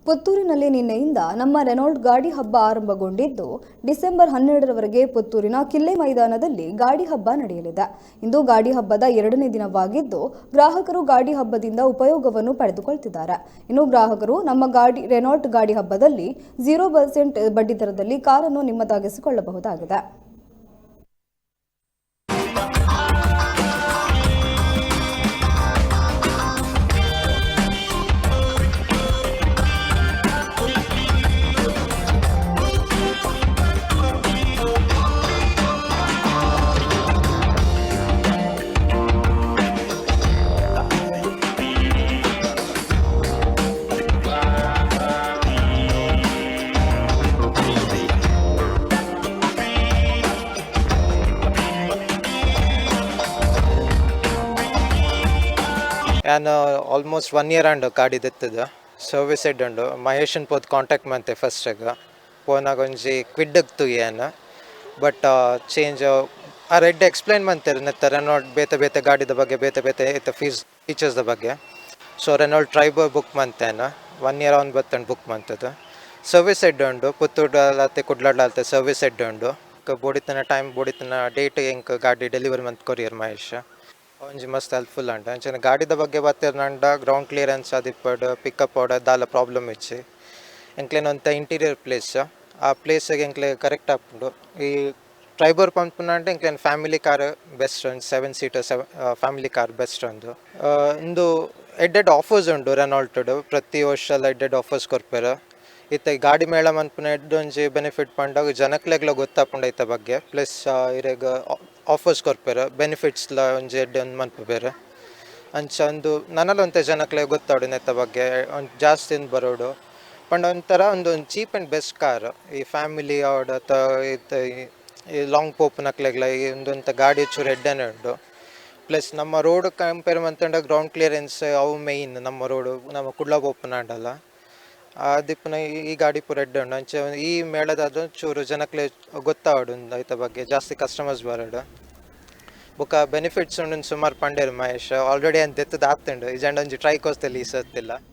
ಪುತ್ತೂರಿನಲ್ಲಿ ನಿನ್ನೆಯಿಂದ ನಮ್ಮ ರೆನಾಲ್ಟ್ ಗಾಡಿ ಹಬ್ಬ ಆರಂಭಗೊಂಡಿದ್ದು ಡಿಸೆಂಬರ್ 12ರವರೆಗೆ ಪುತ್ತೂರಿನ ಕಿಲ್ಲೆ ಮೈದಾನದಲ್ಲಿ ಗಾಡಿ ಹಬ್ಬ ನಡೆಯಲಿದೆ. ಇಂದು ಗಾಡಿ ಹಬ್ಬದ 2ನೇ ದಿನವಾಗಿದ್ದು ಗ್ರಾಹಕರು ಗಾಡಿ ಹಬ್ಬದಿಂದ ಉಪಯೋಗವನ್ನು ಪಡೆದುಕೊಳ್ಳುತ್ತಿದ್ದಾರೆ. ಇನ್ನು ಗ್ರಾಹಕರು ನಮ್ಮ ರೆನಾಲ್ಟ್ ಗಾಡಿ ಹಬ್ಬದಲ್ಲಿ 0% ಬಡ್ಡಿದರದಲ್ಲಿ ಕಾರನ್ನು ನಿಮ್ಮದಾಗಿಸಿಕೊಳ್ಳಬಹುದಾಗಿದೆ. ನಾನು ಆಲ್ಮೋಸ್ಟ್ 1 year ಅಂಡು ಗಾಡಿ ದೆತ್ತದ ಸರ್ವಿಸ್ ಇಡ್ಡು ಮಹೇಶನ್ ಪೋದ್ ಕಾಂಟ್ಯಾಕ್ಟ್ ಮಂತೆ ಫಸ್ಟಾಗ ಪೋನಾಗ ಒಂಜಿ ಕ್ವಿಡ್ಡಕ್ತು ಏನು ಬಟ್ ಚೇಂಜ್ ಆ ರೆಡ್ ಎಕ್ಸ್ಪ್ಲೈನ್ ಮಂತೇರು ನೆತ್ತ ರೆನಾಲ್ಟ್ ಬೇತೆ ಗಾಡಿದ ಬಗ್ಗೆ ಬೇತೆ ಇತ್ತ ಫೀಚರ್ಸ್ದ ಬಗ್ಗೆ. ಸೊ ರೆನಾಲ್ಟ್ ಟ್ರೈಬರ್ ಬುಕ್ ಮಂತೇನು 1 year ಆನ್ ಬತ್ತಂಡು ಬುಕ್ ಮಂತದ್ದು ಸರ್ವಿಸ್ ಉಂಡು ಪುತ್ತೂರ್ಡಾಲತ್ತೆ ಕುಡ್ಲಾಡ್ಲಾತೆ ಸರ್ವಿಸ್ ಉಂಡು ಬೋಡಿತನ ಟೈಮ್ ಬೋಡಿತನ ಡೇಟ್ ಎಂಕ್ ಗಾಡಿ ಡೆಲಿವರಿ ಮಂತ್ ಕೊರಿಯರ್ ಮಹೇಶ್ ಒಂಜಿ ಮಸ್ತ್ ಹೆಲ್ಪ್ಫುಲ್ ಅಂಟ ಅಂಚನೆ ಗಾಡಿದ ಬಗ್ಗೆ ಬತ್ತಿರ್ನಂಡ ಗ್ರೌಂಡ್ ಕ್ಲಿಯರೆನ್ಸ್ ಅದಿಪ್ಪಡು ಪಿಕಪ್ ಆಡ ದಾಲ ಪ್ರಾಬ್ಲಮ್ ಇಚ್ಚಿ ಎಂಕ್ಲೇನ ಒಂತ ಇಂಟೀರಿಯರ್ ಪ್ಲೇಸ್ ಆ ಪ್ಲೇಸಿಗೆ ಎಂಕ್ಲೆ ಕರೆಕ್ಟ್ ಆಪುಂಡು. ಈ ಟ್ರೈಬರ್ ಪಂಪ್ನಂటే ಎಂಕ್ಲೇನ ಫ್ಯಾಮಿಲಿ ಕಾರ್ ಬೆಸ್ಟ್ ಒಂದು 7 seater ಫ್ಯಾಮಿಲಿ ಕಾರ್ ಬೆಸ್ಟ್ ಒಂದು ಇಂದು ಎಡ್ಡೆಡ್ ಆಫರ್ಸ್ ಉಂಡು ರೆನಾಲ್ಟ್ಡು ಪ್ರತಿ ವರ್ಷ ಎಡ್ಡೆಡ್ ಆಫರ್ಸ್ ಕೊರ್ಪೆರ್ ಇತ್ತ ಈ ಗಾಡಿ ಮೇಳ ಮನ್ಪುನ ಎಡ್ಡೊಂಜಿ ಬೆನಿಫಿಟ್ ಪಂಡಾಗ ಜನಕ್ಲೆಗ್ಲ ಗೊತ್ತಾಪುಂಡು ಐತ ಬಗ್ಗೆ ಪ್ಲಸ್ ಇರೆಗ್ ಆಫರ್ಸ್ ಕೊರ್ಪೆರ್ ಬೆನಿಫಿಟ್ಸ್ಲ ಒಂಜಿ ಎಡ್ಡೆ ಮನ್ಪುಬೇರು ಅಂಚ ಒಂದು ನನಲ ಒಂತೆ ಜನಕ್ಲೆ ಗೊತ್ತಾವಡು ನೆತ್ತ ಬಗ್ಗೆ ಒಂದು ಜಾಸ್ತಿ ಬರೋಡು ಪಂಡ ಒಂಥರ ಒಂದು ಚೀಪ್ ಆ್ಯಂಡ್ ಬೆಸ್ಟ್ ಕಾರ್ ಈ ಫ್ಯಾಮಿಲಿ ಆಡ ಈ ಲಾಂಗ್ ಪೋಪುನಕ್ಲೆಗ್ಲ ಈ ಒಂದೊಂಥ ಗಾಡಿ ಚೂರು ಎಡ್ಡೆನೇ ಉಂಡು. ಪ್ಲಸ್ ನಮ್ಮ ರೋಡ್ ಕಂಪೇರ್ ಮಂತಂಡ ಗ್ರೌಂಡ್ ಕ್ಲಿಯರೆನ್ಸ್ ಅವು ಮೇಯ್ನ್ ನಮ್ಮ ರೋಡು ನಮ್ಮ ಕುಡ್ಲ ಪೋಪುನಾಂಡಲ್ಲ ದಿಪ್ಪನ ಈ ಗಾಡಿ ಪೂರ ಎಡ್ಡೆ ಉಂಡು ಅಂಚೆ ಈ ಮೇಳದಾದ ಚೂರು ಜನಕ್ಲೆ ಗೊತ್ತಾವಡು ಐತ ಬಗ್ಗೆ ಜಾಸ್ತಿ ಕಸ್ಟಮರ್ಸ್ ಬರೋಡು ಬೊಕ ಬೆನಿಫಿಟ್ಸ್ ಉಂಡು ಸುಮಾರು ಪಂಡೇರು ಮಹೇಶ್ ಆಲ್ರೆಡಿ ಅಂತ ಎತ್ತದ ಆಗ್ತುಂಡು ಇಜಂಡ ಒಂಜಿ ಟ್ರೈ ಕೋಸ್ತೆಲ್ಲಿ ಈ ಸತ್ತಿಲ್ಲ.